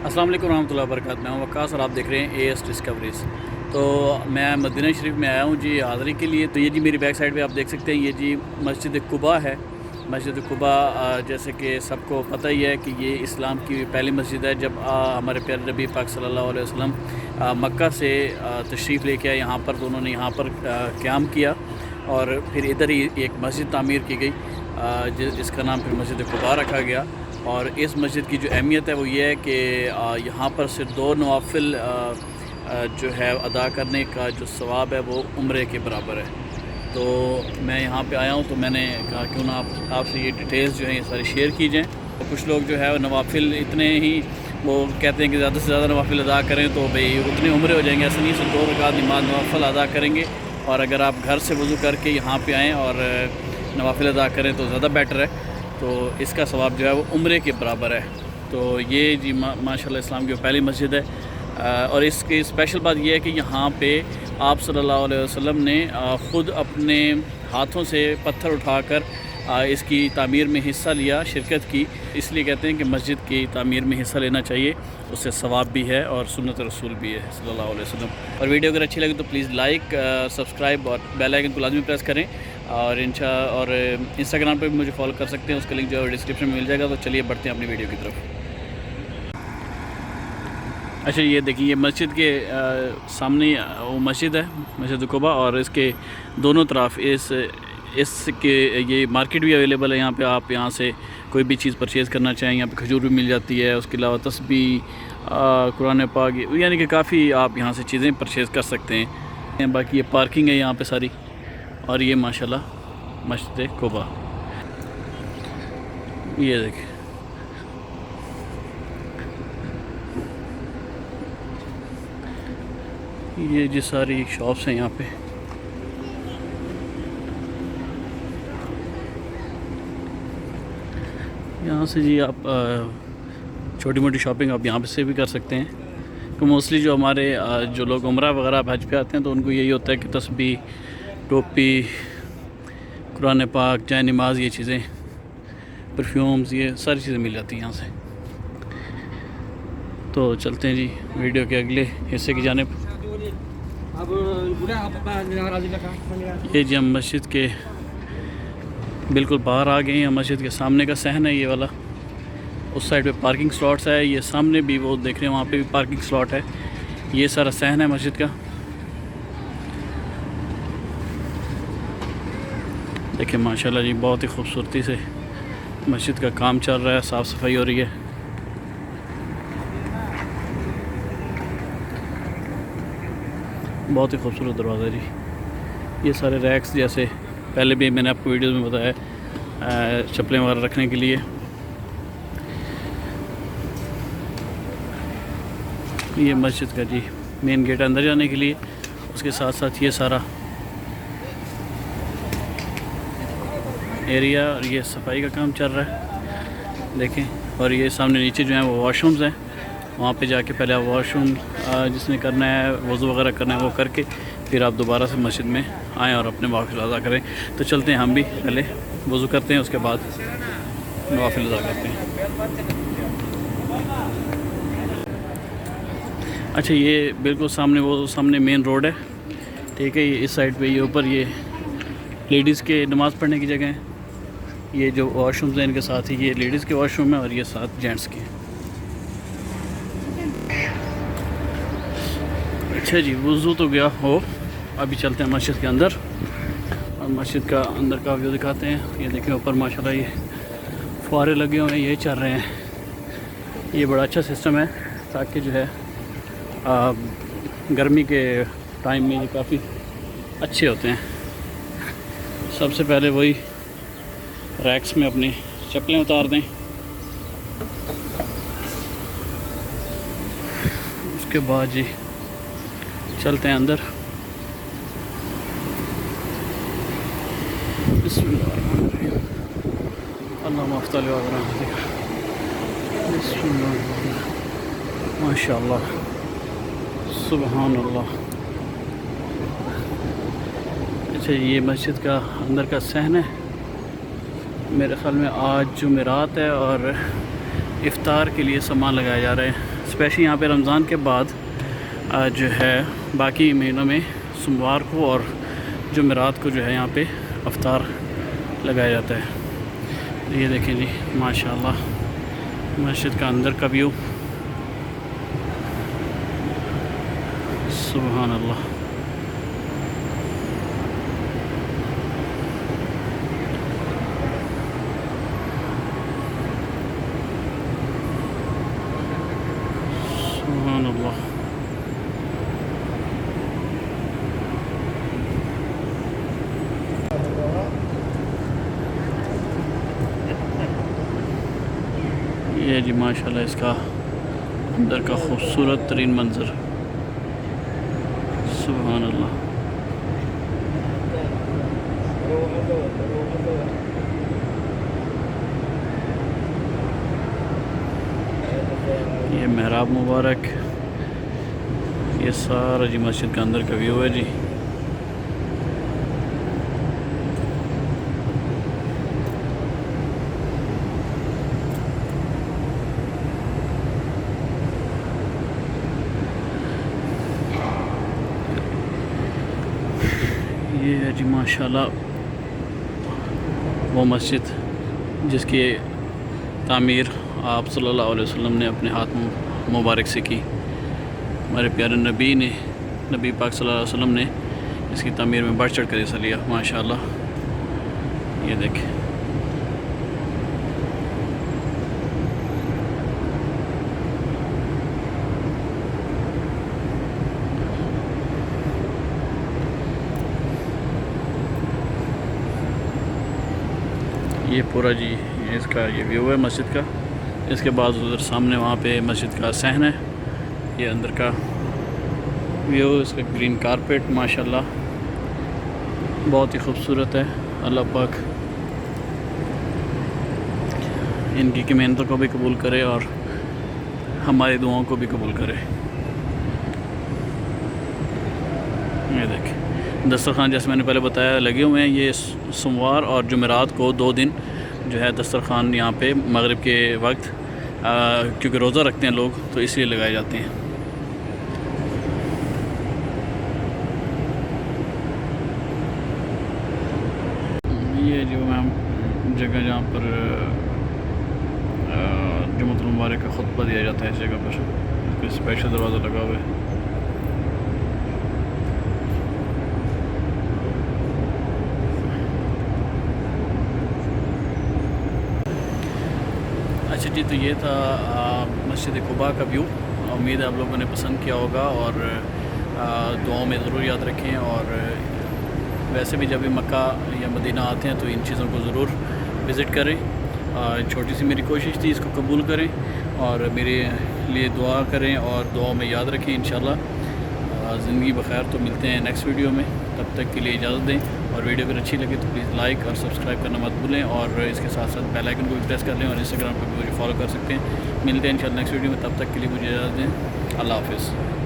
अस्सलाम वालेकुम रहमतुल्लाहि व बरकातहू। मैं हूं वक्कास और आप देख रहे हैं एएस डिस्कवरीज़। तो मैं मदीना शरीफ में आया हूं जी हाज़री के लिए। तो ये जी मेरी बैक साइड पे आप देख सकते हैं, ये जी मस्जिद कुबा है। मस्जिद कुबा जैसे कि सबको पता ही है कि ये इस्लाम की पहली मस्जिद है। जब हमारे प्यारे नबी पाक सल्लल्लाहु अलैहि वसल्लम मक्का से तशरीफ़ लेके आए यहाँ पर, तो उन्होंने यहाँ पर क़याम किया और फिर इधर ही एक मस्जिद तामीर की गई जिसका नाम फिर मस्जिद कुबा रखा गया। और इस मस्जिद की जो अहमियत है वो ये है कि यहाँ पर सिर्फ 2 नवाफिल जो है अदा करने का जो सवाब है वो उम्रे के बराबर है। तो मैं यहाँ पे आया हूँ, तो मैंने कहा क्यों ना आपसे ये डिटेल्स जो हैं ये सारी शेयर की जाएँ। तो कुछ लोग जो है नवाफिल इतने ही वो कहते हैं कि ज़्यादा से ज़्यादा नवाफिल अदा करें तो भाई उतने उम्रे हो जाएंगे। ऐसा नहीं, सिर्फ 2 रकात नमाज नवाफिल अदा करेंगे। और अगर आप घर से वज़ू करके यहाँ पे आएँ और नवाफिल अदा करें तो ज़्यादा बेटर है। तो इसका सवाब जो है वो उम्रे के बराबर है। तो ये जी माशाल्लाह इस्लाम की पहली मस्जिद है। और इसकी स्पेशल बात यह है कि यहाँ पे आप सल्लल्लाहु अलैहि वसल्लम ने ख़ुद अपने हाथों से पत्थर उठाकर इसकी तामीर में हिस्सा लिया, शिरकत की। इसलिए कहते हैं कि मस्जिद की तामीर में हिस्सा लेना चाहिए, उससे सवाब भी है और सुन्नत रसूल भी है सल्लल्लाहु अलैहि वसल्लम। और वीडियो अगर अच्छी लगे तो प्लीज़ लाइक, सब्सक्राइब और बेल आइकन को लाजमी प्रेस करें। और इंस्टाग्राम पे भी मुझे फॉलो कर सकते हैं, उसका लिंक जो है डिस्क्रिप्शन में मिल जाएगा। तो चलिए बढ़ते हैं अपनी वीडियो की तरफ। अच्छा, ये देखिए ये मस्जिद के सामने वो मस्जिद है, मस्जिद कुबा, और इसके दोनों तरफ इसके ये मार्केट भी अवेलेबल है। यहाँ पे आप यहाँ से कोई भी चीज़ परचेज़ करना चाहें, यहाँ पे खजूर भी मिल जाती है। उसके अलावा तस्बीह, कुरान पाक, यानी कि काफ़ी आप यहाँ से चीज़ें परचेज़ कर सकते हैं। बाकी ये पार्किंग है यहाँ पे सारी। और ये माशाल्लाह मस्जिद कुबा, ये देखिए ये जी सारी शॉप्स हैं यहाँ पे। यहाँ से जी आप छोटी मोटी शॉपिंग आप यहाँ से भी कर सकते हैं। तो मोस्टली जो हमारे जो लोग उम्रा वगैरह हज पे आते हैं तो उनको यही होता है कि तस्बीह, टोपी, कुरान पाक, जाए नमाज, ये चीज़ें, परफ्यूम्स, ये सारी चीज़ें मिल जाती हैं यहाँ से। तो चलते हैं जी वीडियो के अगले हिस्से की जानिब। ये जी हम मस्जिद के बिल्कुल बाहर आ गए हैं। मस्जिद के सामने का सहन है ये वाला। उस साइड पे पार्किंग स्लॉट्स है, ये सामने भी वो देख रहे हैं वहाँ पे भी पार्किंग स्लॉट है। ये सारा सहन है मस्जिद का। देखिए माशाल्लाह जी बहुत ही खूबसूरती से मस्जिद का काम चल रहा है, साफ़ सफाई हो रही है। बहुत ही खूबसूरत दरवाज़ा है जी। ये सारे रैक्स, जैसे पहले भी मैंने आपको वीडियोस में बताया, चप्पलें वगैरह रखने के लिए। ये मस्जिद का जी मेन गेट अंदर जाने के लिए। उसके साथ साथ ये सारा एरिया और ये सफाई का काम चल रहा है, देखें। और ये सामने नीचे जो है वो वॉशरूम्स हैं। वहाँ पे जाके पहले आप वॉशरूम जिसने करना है, वज़ू वगैरह करना है, वो करके फिर आप दोबारा से मस्जिद में आएँ और अपने नवाफिल अदा करें। तो चलते हैं, हम भी पहले वज़ू करते हैं, उसके बाद नवाफिल अदा करते हैं। अच्छा, ये बिल्कुल सामने वो सामने मेन रोड है, ठीक है। ये इस साइड पे ये ऊपर ये लेडीज़ के नमाज़ पढ़ने की जगह है। ये जो वॉशरूम्स हैं इनके साथ ही ये लेडीज़ के वॉशरूम है और ये साथ जेंट्स के। अच्छा जी, वज़ू तो गया हो, अभी चलते हैं मस्जिद के अंदर और मस्जिद का अंदर का व्यू दिखाते हैं। ये देखें ऊपर माशाल्लाह ये फुहारे लगे हुए हैं, ये चल रहे हैं। ये बड़ा अच्छा सिस्टम है ताकि जो है गर्मी के टाइम में ये काफ़ी अच्छे होते हैं। सबसे पहले वही रैक्स में अपनी चप्पलें उतार दें, उसके बाद जी चलते हैं अंदर। अल्लाह मफ्तल माशाअल्लाह, सुबहान अल्लाह। अच्छा, ये मस्जिद का अंदर का सहन है। मेरे ख़्याल में आज जुमेरात है और इफ़्तार के लिए सामान लगाए जा रहे हैं। स्पेशली यहाँ पे रमज़ान के बाद जो है बाकी महीनों में सोमवार को और जुमेरात को जो है यहाँ पे अफ्तार लगाया जाता है। तो ये देखें जी माशाल्लाह मस्जिद का अंदर का व्यू, सुभान अल्लाह। सुभान अल्लाह। ये जी माशाल्लाह इसका अंदर का खूबसूरत तरीन मंज़र, सुभान अल्लाह। ये महराब मुबारक, ये सारा जी मस्जिद का अंदर का व्यू है जी। ये है जी माशाल्लाह वो मस्जिद जिसकी तामीर आप सल्लल्लाहु अलैहि वसल्लम ने अपने हाथ मुबारक से की। हमारे प्यारे नबी पाक सल्लल्लाहु अलैहि वसल्लम ने इसकी तामीर में बढ़ चढ़ कर हिस्सा लिया माशाल्लाह। ये देखें ये पूरा जी इसका ये व्यू है मस्जिद का। इसके बाद उधर सामने वहाँ पे मस्जिद का सहन है। ये अंदर का व्यू, इसका ग्रीन कारपेट माशाल्लाह बहुत ही खूबसूरत है। अल्लाह पाक इनकी मेहनतों को भी कबूल करे और हमारी दुआओं को भी कबूल करे। ये देखें दस्तरखान जैसे मैंने पहले बताया लगे हुए हैं। ये सोमवार और जुमेरात को 2 दिन जो है दस्तरखान यहाँ पे मगरिब के वक्त क्योंकि रोज़ा रखते हैं लोग तो इसलिए लगाए जाते हैं। ये जो मैम जगह जहाँ पर जुम्मतुल मुबारक का खुतबा दिया जाता है इस जगह पर स्पेशल दरवाज़ा लगा हुआ है। अच्छा जी, तो ये था मस्जिद कुबा का व्यू। उम्मीद है आप लोगों ने पसंद किया होगा और दुआओं में ज़रूर याद रखें। और वैसे भी जब भी मक्का या मदीना आते हैं तो इन चीज़ों को ज़रूर विज़िट करें। छोटी सी मेरी कोशिश थी, इसको कबूल करें और मेरे लिए दुआ करें और दुआओं में याद रखें। इंशाल्लाह ज़िंदगी बखैर। तो मिलते हैं नेक्स्ट वीडियो में, तब तक के लिए इजाज़त दें। और वीडियो अगर अच्छी लगे तो प्लीज़ लाइक और सब्सक्राइब करना मत भूलें और इसके साथ साथ बेल आइकन को भी प्रेस कर लें और इंस्टाग्राम पर भी मुझे फॉलो कर सकते हैं। मिलते हैं इंशाल्लाह नेक्स्ट वीडियो में, तब तक के लिए मुझे इजाज़त दें। अल्लाह हाफ़िज़।